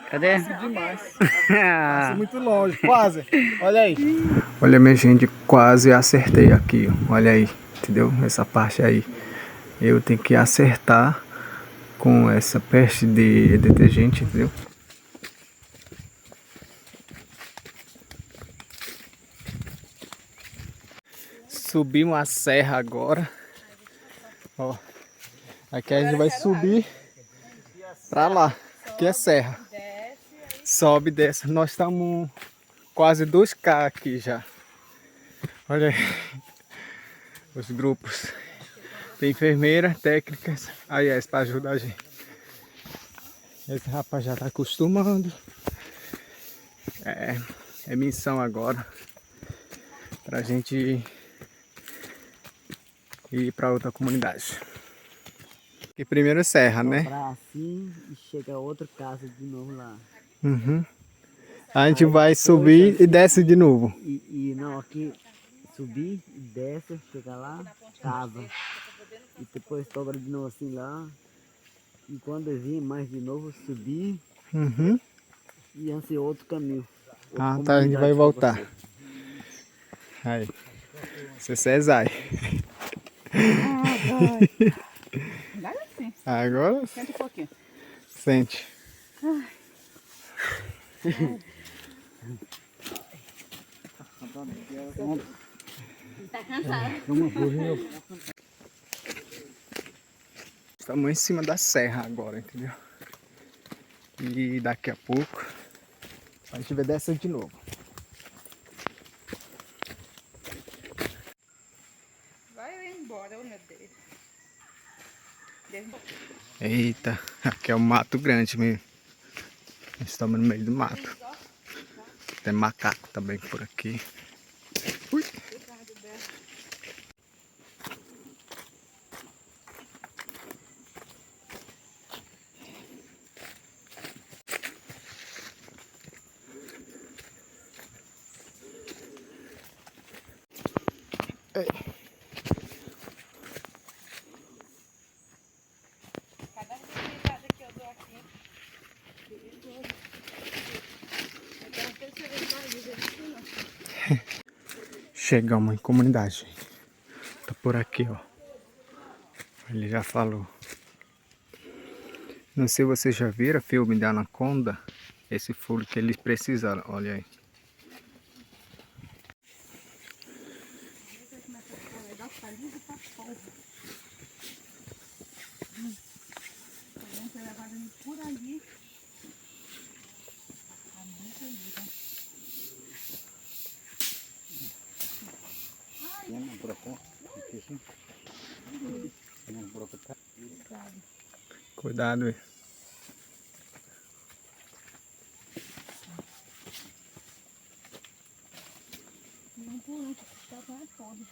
Cadê? Demais. Passa muito longe, quase. Olha aí. Olha, minha gente, quase acertei aqui, ó. Olha aí, entendeu? Essa parte aí. Eu tenho que acertar com essa peste de detergente, entendeu? Subimos a serra agora. Ó, aqui a gente vai subir pra lá, que é serra. Sobe e desce. Nós estamos quase 2K aqui já. Olha aí os grupos. Tem enfermeira, técnicas, AIS para ajudar a gente. Esse rapaz já tá acostumando. É missão agora pra gente ir pra outra comunidade. E primeiro serra, né? Pra assim e chega outra casa de novo lá. Uhum. A gente vai subir e desce de novo. E não, aqui subir e desce, chega lá, casa. E depois dobra de novo assim lá. E quando eu vim mais de novo, subir Uhum. e assim outro caminho. Outra Ah, tá, a gente vai comunidade voltar. pra você. Aí. Você é Zay. Agora sim. Agora Senta um pouquinho. sente. Tá cansado. Estamos em cima da serra agora, entendeu? E daqui a pouco a gente vai descer de novo. Vai embora, oh meu Deus. Eita, aqui é um mato grande mesmo. Estamos no meio do mato. Tem macaco também por aqui. Ui. Ei. Cada respirada que eu dou aqui. Chegamos em comunidade. Tá por aqui, ó. Ele já falou. Não sei se vocês já viram o filme da Anaconda. Esse furo que eles precisaram, olha aí. Por ali. Cuidado aí. Não por onde, tá quase todo.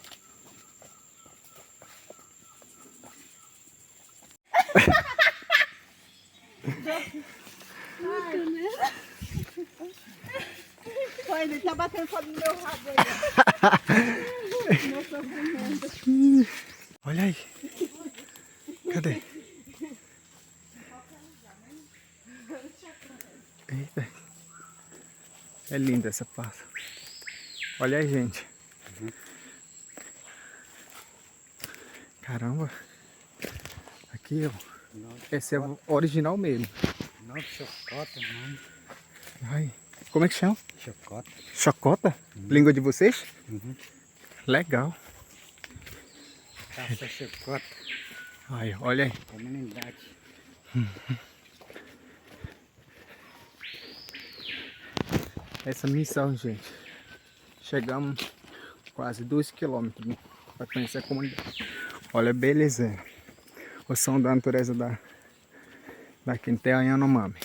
Olha, ele tá batendo foto no meu rabo aí. Meu sofrimento. Olha aí. Cadê? Eita. É linda essa passa. Olha aí, gente. Caramba. Aqui, ó. Esse é o original mesmo. Não, chocota, não. Ai. Como é que chama? Chocota. Chocota? Língua de vocês? Uhum. Legal. Caça chocota. Ai, olha aí. Comunidade. Essa missão, gente. Chegamos quase 2 quilômetros para conhecer a comunidade. Olha, beleza. O som da natureza da Quintel Yanomami.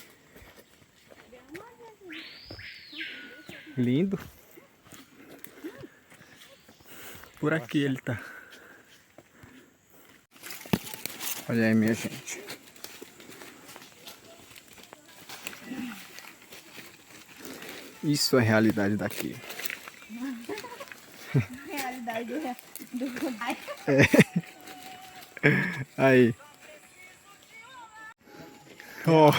Lindo. Por aqui ele tá. Olha aí, minha gente. Isso é a realidade daqui. Realidade do pai. Aí. Ó,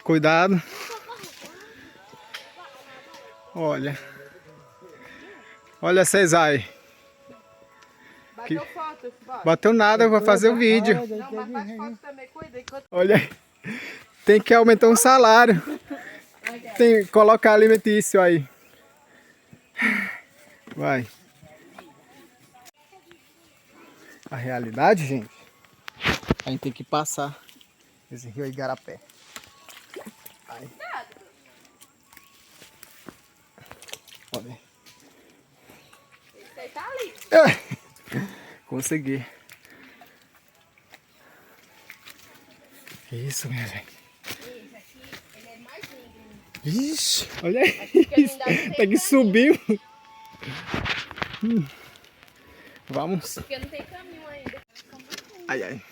cuidado. Olha. Olha vocês aí. Bateu foto, bora. Bateu nada, eu vou fazer o vídeo. Não, mas faz foto também, cuida. Enquanto... Olha aí. Tem que aumentar um salário. Tem que colocar alimentício aí. Vai. A realidade, gente, a gente tem que passar esse rio Igarapé. Aí. Olha. Esse aí tá ali. Consegui. Isso, minha gente. Esse aqui, ele é mais lindo. Ixi, olha aí. ainda não tem Tem que subir. Vamos. Porque não tem caminho ainda. Ai, ai.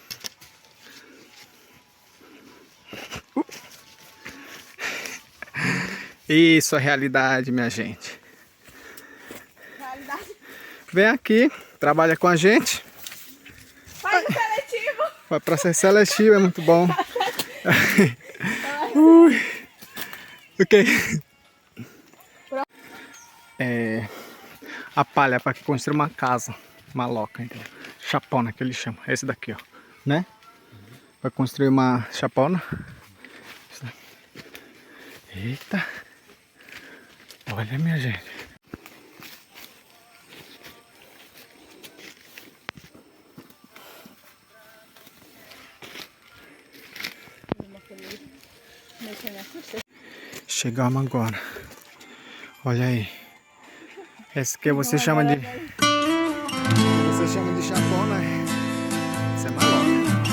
Isso é realidade, minha gente. Realidade. Vem aqui, trabalha com a gente. Faz o seletivo. Vai para ser seletivo, é muito bom. Ui. Ok. É, a palha para construir uma casa, uma loca, entendeu? Chapona que eles chamam, esse daqui, ó, né? Para construir uma chapona. Eita. Olha, minha gente. Chegamos agora. Olha aí. Esse que você chama de... Você chama de chapona. Isso é maloca.